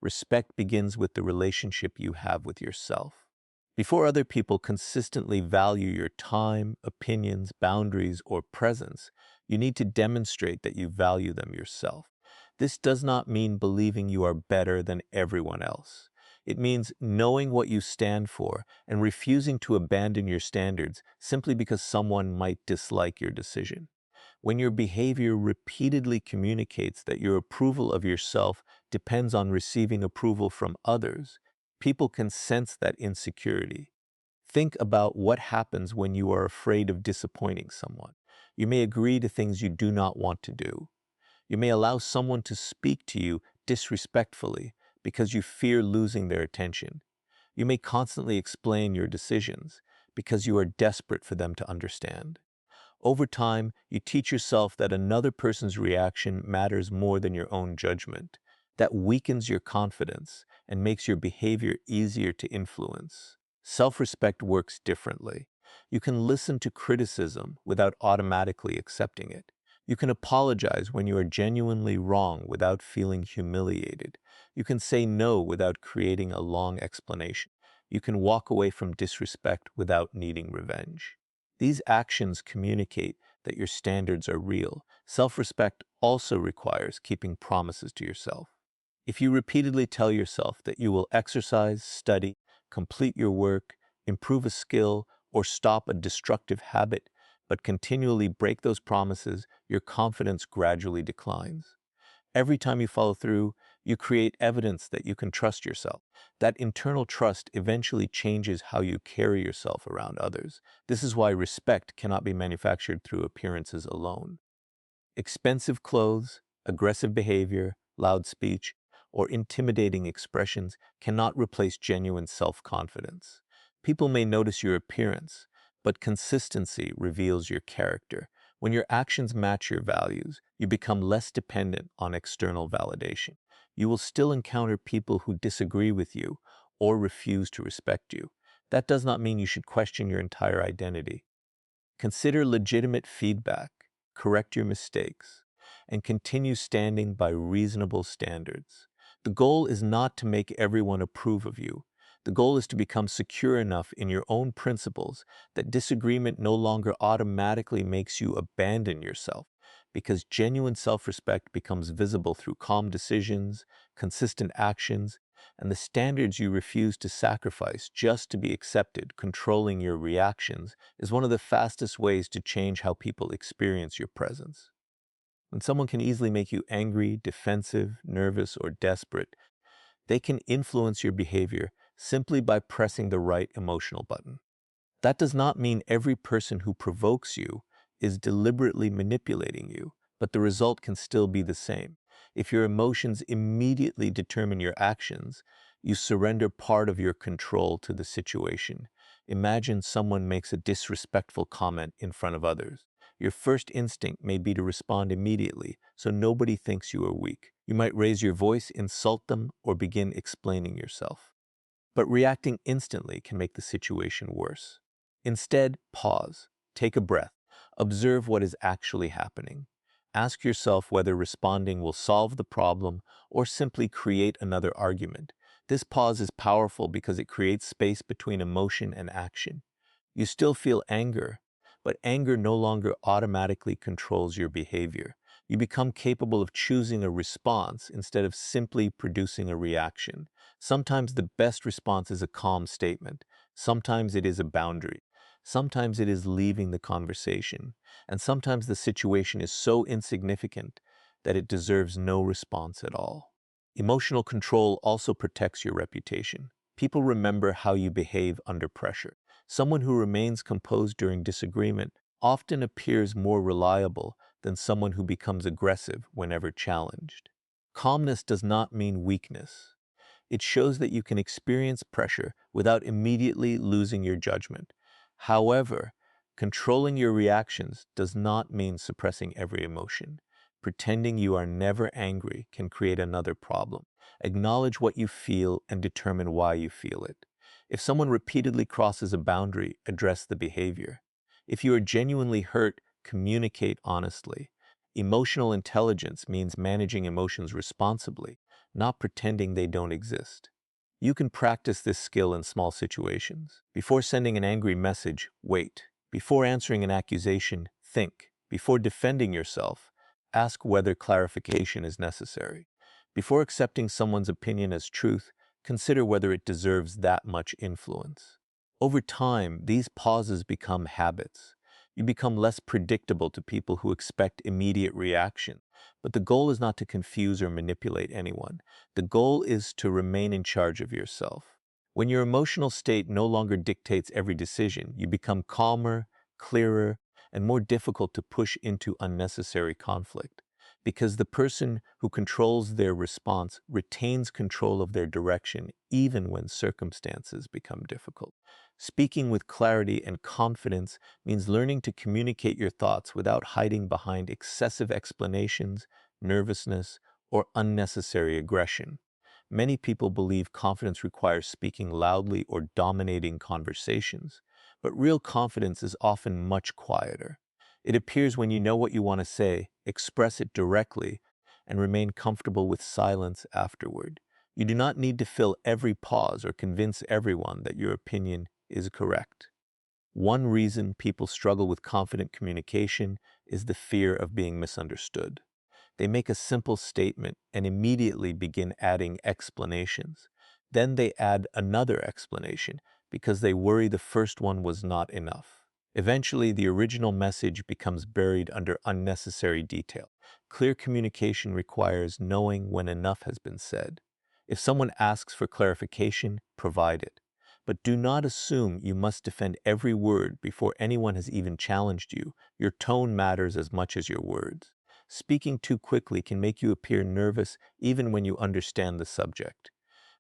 Respect begins with the relationship you have with yourself. Before other people consistently value your time, opinions, boundaries, or presence, you need to demonstrate that you value them yourself. This does not mean believing you are better than everyone else. It means knowing what you stand for and refusing to abandon your standards simply because someone might dislike your decision. When your behavior repeatedly communicates that your approval of yourself depends on receiving approval from others, people can sense that insecurity. Think about what happens when you are afraid of disappointing someone. You may agree to things you do not want to do. You may allow someone to speak to you disrespectfully because you fear losing their attention. You may constantly explain your decisions because you are desperate for them to understand. Over time, you teach yourself that another person's reaction matters more than your own judgment. That weakens your confidence and makes your behavior easier to influence. Self-respect works differently. You can listen to criticism without automatically accepting it. You can apologize when you are genuinely wrong without feeling humiliated. You can say no without creating a long explanation. You can walk away from disrespect without needing revenge. These actions communicate that your standards are real. Self-respect also requires keeping promises to yourself. If you repeatedly tell yourself that you will exercise, study, complete your work, improve a skill, or stop a destructive habit, but continually break those promises, your confidence gradually declines. Every time you follow through, you create evidence that you can trust yourself. That internal trust eventually changes how you carry yourself around others. This is why respect cannot be manufactured through appearances alone. Expensive clothes, aggressive behavior, loud speech, or intimidating expressions cannot replace genuine self-confidence. People may notice your appearance, but consistency reveals your character. When your actions match your values, you become less dependent on external validation. You will still encounter people who disagree with you or refuse to respect you. That does not mean you should question your entire identity. Consider legitimate feedback, correct your mistakes, and continue standing by reasonable standards. The goal is not to make everyone approve of you. The goal is to become secure enough in your own principles that disagreement no longer automatically makes you abandon yourself, because genuine self-respect becomes visible through calm decisions, consistent actions, and the standards you refuse to sacrifice just to be accepted. Controlling your reactions is one of the fastest ways to change how people experience your presence. When someone can easily make you angry, defensive, nervous, or desperate, they can influence your behavior simply by pressing the right emotional button. That does not mean every person who provokes you is deliberately manipulating you, but the result can still be the same. If your emotions immediately determine your actions, you surrender part of your control to the situation. Imagine someone makes a disrespectful comment in front of others. Your first instinct may be to respond immediately, so nobody thinks you are weak. You might raise your voice, insult them, or begin explaining yourself. But reacting instantly can make the situation worse. Instead, pause, take a breath, observe what is actually happening. Ask yourself whether responding will solve the problem or simply create another argument. This pause is powerful because it creates space between emotion and action. You still feel anger, but anger no longer automatically controls your behavior. You become capable of choosing a response instead of simply producing a reaction. Sometimes the best response is a calm statement. Sometimes it is a boundary. Sometimes it is leaving the conversation. And sometimes the situation is so insignificant that it deserves no response at all. Emotional control also protects your reputation. People remember how you behave under pressure. Someone who remains composed during disagreement often appears more reliable than someone who becomes aggressive whenever challenged. Calmness does not mean weakness. It shows that you can experience pressure without immediately losing your judgment. However, controlling your reactions does not mean suppressing every emotion. Pretending you are never angry can create another problem. Acknowledge what you feel and determine why you feel it. If someone repeatedly crosses a boundary, address the behavior. If you are genuinely hurt, communicate honestly. Emotional intelligence means managing emotions responsibly, not pretending they don't exist. You can practice this skill in small situations. Before sending an angry message, wait. Before answering an accusation, think. Before defending yourself, ask whether clarification is necessary. Before accepting someone's opinion as truth, consider whether it deserves that much influence. Over time, these pauses become habits. You become less predictable to people who expect immediate reaction. But the goal is not to confuse or manipulate anyone. The goal is to remain in charge of yourself. When your emotional state no longer dictates every decision, you become calmer, clearer, and more difficult to push into unnecessary conflict. Because the person who controls their response retains control of their direction even when circumstances become difficult. Speaking with clarity and confidence means learning to communicate your thoughts without hiding behind excessive explanations, nervousness, or unnecessary aggression. Many people believe confidence requires speaking loudly or dominating conversations, but real confidence is often much quieter. It appears when you know what you want to say, express it directly, and remain comfortable with silence afterward. You do not need to fill every pause or convince everyone that your opinion is correct. One reason people struggle with confident communication is the fear of being misunderstood. They make a simple statement and immediately begin adding explanations. Then they add another explanation because they worry the first one was not enough. Eventually, the original message becomes buried under unnecessary detail. Clear communication requires knowing when enough has been said. If someone asks for clarification, provide it. But do not assume you must defend every word before anyone has even challenged you. Your tone matters as much as your words. Speaking too quickly can make you appear nervous even when you understand the subject.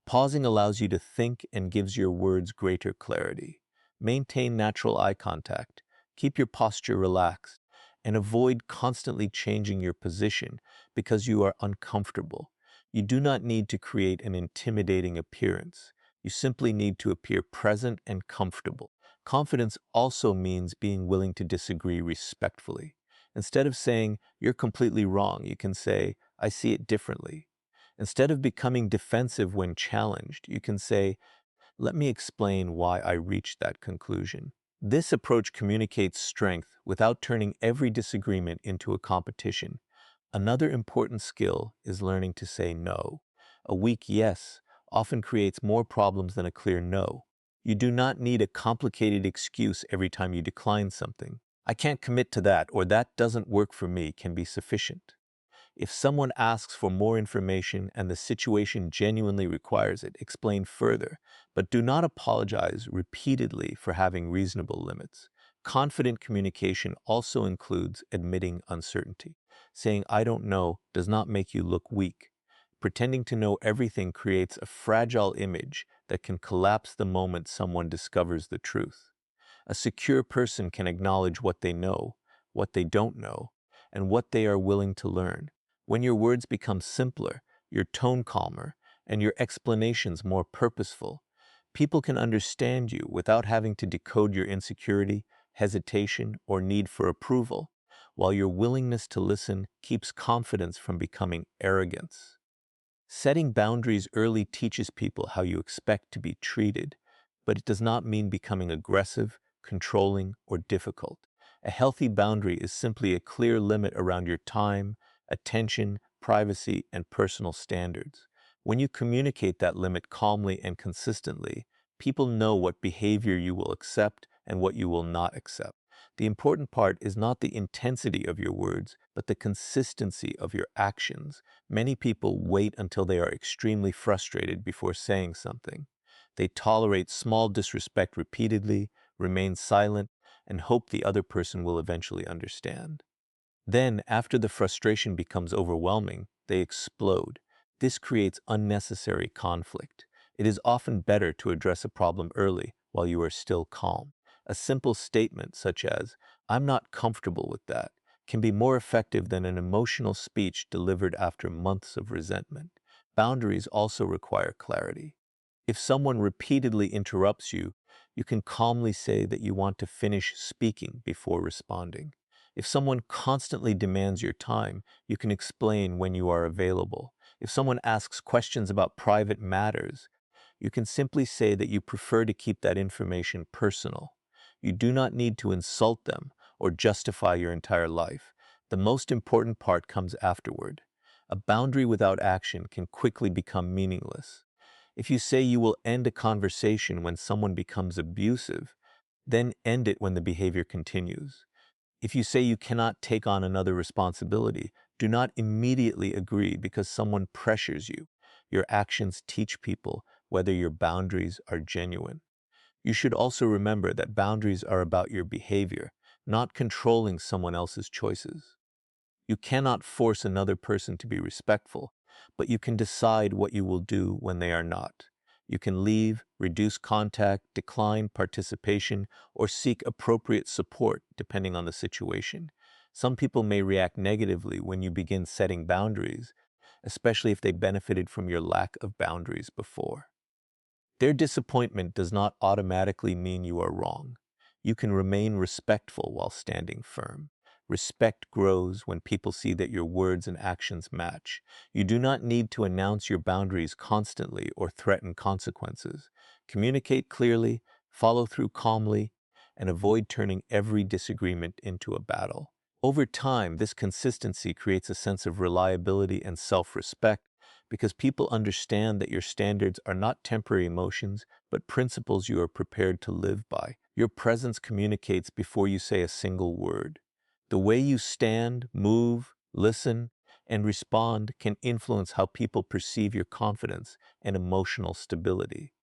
Pausing allows you to think and gives your words greater clarity. Maintain natural eye contact, keep your posture relaxed, and avoid constantly changing your position because you are uncomfortable. You do not need to create an intimidating appearance. You simply need to appear present and comfortable. Confidence also means being willing to disagree respectfully. Instead of saying, "You're completely wrong," you can say, "I see it differently." Instead of becoming defensive when challenged, you can say, "Let me explain why I reached that conclusion." This approach communicates strength without turning every disagreement into a competition. Another important skill is learning to say no. A weak yes often creates more problems than a clear no. You do not need a complicated excuse every time you decline something. "I can't commit to that," or "that doesn't work for me," can be sufficient. If someone asks for more information and the situation genuinely requires it, explain further, but do not apologize repeatedly for having reasonable limits. Confident communication also includes admitting uncertainty. Saying "I don't know" does not make you look weak. Pretending to know everything creates a fragile image that can collapse the moment someone discovers the truth. A secure person can acknowledge what they know, what they don't know, and what they are willing to learn. When your words become simpler, your tone calmer, and your explanations more purposeful, people can understand you without having to decode your insecurity, hesitation, or need for approval, while your willingness to listen keeps confidence from becoming arrogance. Setting boundaries early teaches people how you expect to be treated, but it does not mean becoming aggressive, controlling, or difficult. A healthy boundary is simply a clear limit around your time, attention, privacy, and personal standards. When you communicate that limit calmly and consistently, people know what behavior you will accept and what you will not accept. The important part is not the intensity of your words, but the consistency of your actions. Many people wait until they are extremely frustrated before saying something. They tolerate small disrespect repeatedly, remain silent, and hope the other person will eventually understand. Then, after the frustration becomes overwhelming, they explode. This creates unnecessary conflict. It is often better to address a problem early while you are still calm. A simple statement such as, "I'm not comfortable with that," can be more effective than an emotional speech delivered after months of resentment. Boundaries also require clarity. If someone repeatedly interrupts you, you can calmly say that you want to finish speaking before responding. If someone constantly demands your time, you can explain when you are available. If someone asks questions about private matters, you can simply say that you prefer to keep that information personal. You do not need to insult them or justify your entire life. The most important part comes afterward. A boundary without action can quickly become meaningless. If you say you will end a conversation when someone becomes abusive, then end it when the behavior continues. If you say you cannot take on another responsibility, do not immediately agree because someone pressures you. Your actions teach people whether your boundaries are genuine. You should also remember that boundaries are about your behavior, not controlling someone else's choices. You cannot force another person to be respectful, but you can decide what you will do when they are not. You can leave, reduce contact, decline participation, or seek appropriate support depending on the situation. Some people may react negatively when you begin setting boundaries, especially if they benefited from your lack of boundaries before. Their disappointment does not automatically mean you are wrong. You can remain respectful while standing firm. Respect grows when people see that your words and actions match. You do not need to announce your boundaries constantly or threaten consequences. Communicate clearly, follow through calmly, and avoid turning every disagreement into a battle. Over time, this consistency creates a sense of reliability and self-respect because people understand that your standards are not temporary emotions, but principles you are prepared to live by. Your presence communicates before you say a single word. The way you stand, move, listen, and respond can influence how people perceive your confidence and emotional stability.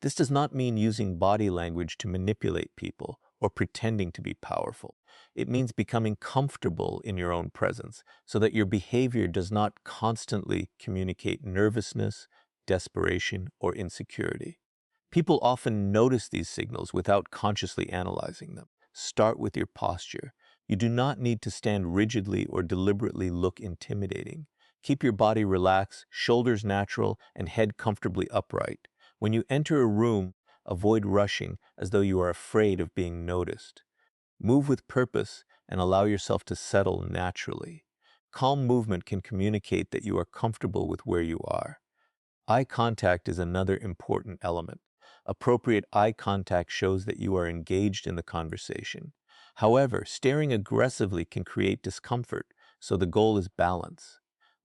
This does not mean using body language to manipulate people or pretending to be powerful. It means becoming comfortable in your own presence so that your behavior does not constantly communicate nervousness, desperation, or insecurity. People often notice these signals without consciously analyzing them. Start with your posture. You do not need to stand rigidly or deliberately look intimidating. Keep your body relaxed, shoulders natural, and head comfortably upright. When you enter a room, avoid rushing as though you are afraid of being noticed. Move with purpose and allow yourself to settle naturally. Calm movement can communicate that you are comfortable with where you are. Eye contact is another important element. Appropriate eye contact shows that you are engaged in the conversation. However, staring aggressively can create discomfort, so the goal is balance.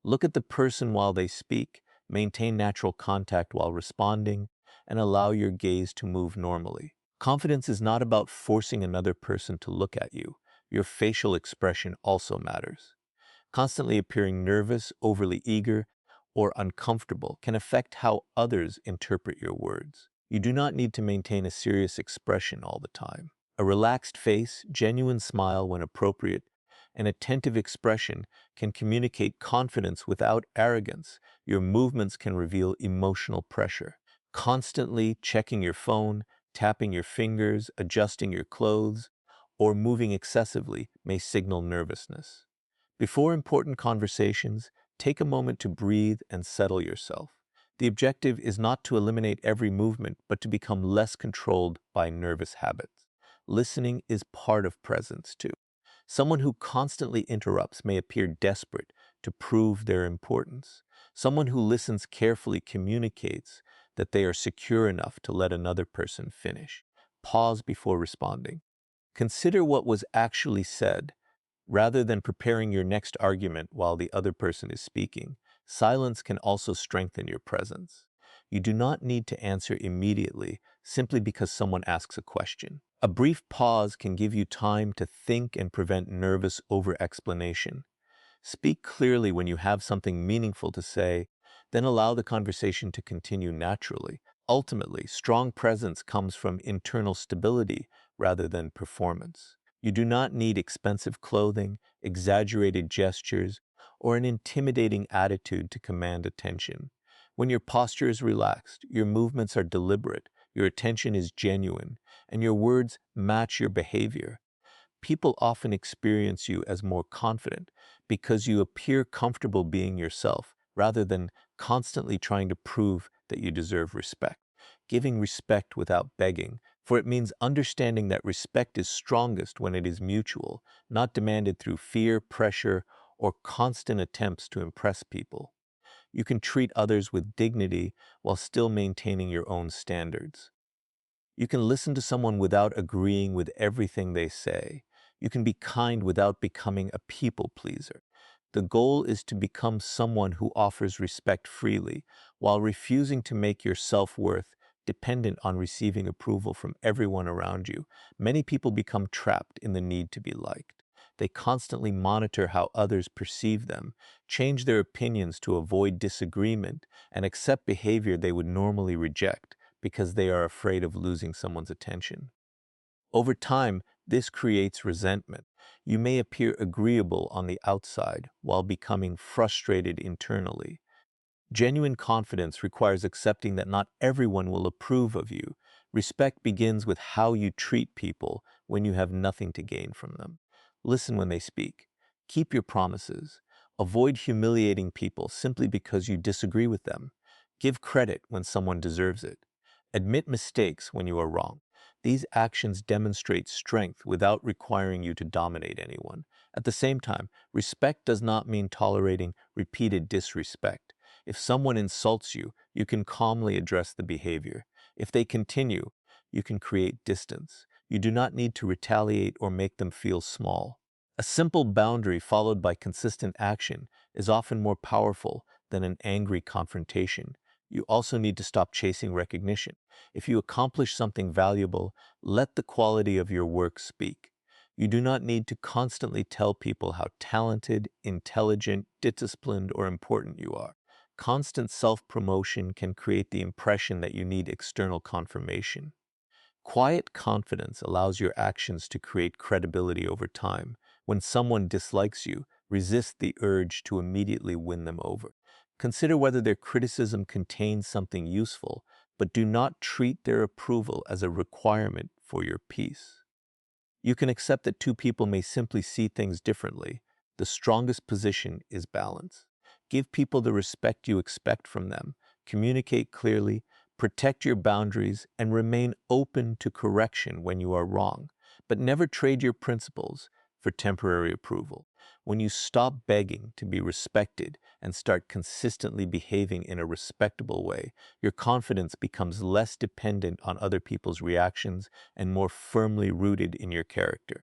Look at the person while they speak, maintain natural contact while responding, and allow your gaze to move normally. Confidence is not about forcing another person to look at you. Your facial expression also matters. Constantly appearing nervous, overly eager, or uncomfortable can affect how others interpret your words. You do not need to maintain a serious expression all the time. A relaxed face, genuine smile when appropriate, and attentive expression can communicate confidence without arrogance. Your movements can reveal emotional pressure. Constantly checking your phone, tapping your fingers, adjusting your clothes, or moving excessively may signal nervousness. Before important conversations, take a moment to breathe and settle yourself. The objective is not to eliminate every movement, but to become less controlled by nervous habits. Listening is part of presence, too. Someone who constantly interrupts may appear desperate to prove their importance. Someone who listens carefully communicates that they are secure enough to let another person finish. Pause before responding. Consider what was actually said. Rather than preparing your next argument while the other person is speaking, silence can also strengthen your presence. You do not need to answer immediately simply because someone asks a question. A brief pause can give you time to think and prevent nervous over-explanation. Speak clearly when you have something meaningful to say, then allow the conversation to continue naturally. Ultimately, strong presence comes from internal stability rather than performance. You do not need expensive clothing, exaggerated gestures, or an intimidating attitude to command attention. When your posture is relaxed, your movements are deliberate, your attention is genuine, and your words match your behavior, people often experience you as more confident because you appear comfortable being yourself rather than constantly trying to prove that you deserve respect. Giving respect without begging, for it means understanding that respect is strongest when it is mutual, not demanded through fear, pressure, or constant attempts to impress people. You can treat others with dignity while still maintaining your own standards. You can listen to someone without agreeing with everything they say. You can be kind without becoming a people pleaser. The goal is to become someone who offers respect freely while refusing to make your self-worth dependent on receiving approval from everyone around you. Many people become trapped in the need to be liked. They constantly monitor how others perceive them, change their opinions to avoid disagreement, and accept behavior they would normally reject because they are afraid of losing someone's attention. Over time, this creates resentment. You may appear agreeable on the outside while becoming frustrated internally. Genuine confidence requires accepting that not everyone will approve of you. Respect begins with how you treat people when you have nothing to gain from them. Listen when they speak. Keep your promises. Avoid humiliating people simply because you disagree with them. Give credit when someone deserves it. Admit mistakes when you are wrong. These actions demonstrate strength without requiring you to dominate anyone. At the same time, respect does not mean tolerating repeated disrespect. If someone insults you, you can calmly address the behavior. If they continue, you can create distance. You do not need to retaliate or make them feel small. A simple boundary followed by consistent action is often more powerful than an angry confrontation. You also need to stop chasing recognition. If you accomplish something valuable, let the quality of your work speak. You do not need to constantly tell people how talented, intelligent, disciplined, or important you are. Constant self-promotion can create the impression that you need external confirmation. Quiet confidence allows your actions to create credibility over time. When someone dislikes you, resist the urge to immediately win them over. Consider whether their criticism contains something useful, but do not treat their approval as a requirement for your peace. You can accept that two people may simply see things differently. The strongest position is balance. Give people the respect you expect from them. Communicate clearly, protect your boundaries, and remain open to correction when you are wrong. But never trade your principles for temporary approval. When you stop begging to be respected and start consistently behaving in a respectable way, your confidence becomes less dependent on other people's reactions and more firmly rooted in your character.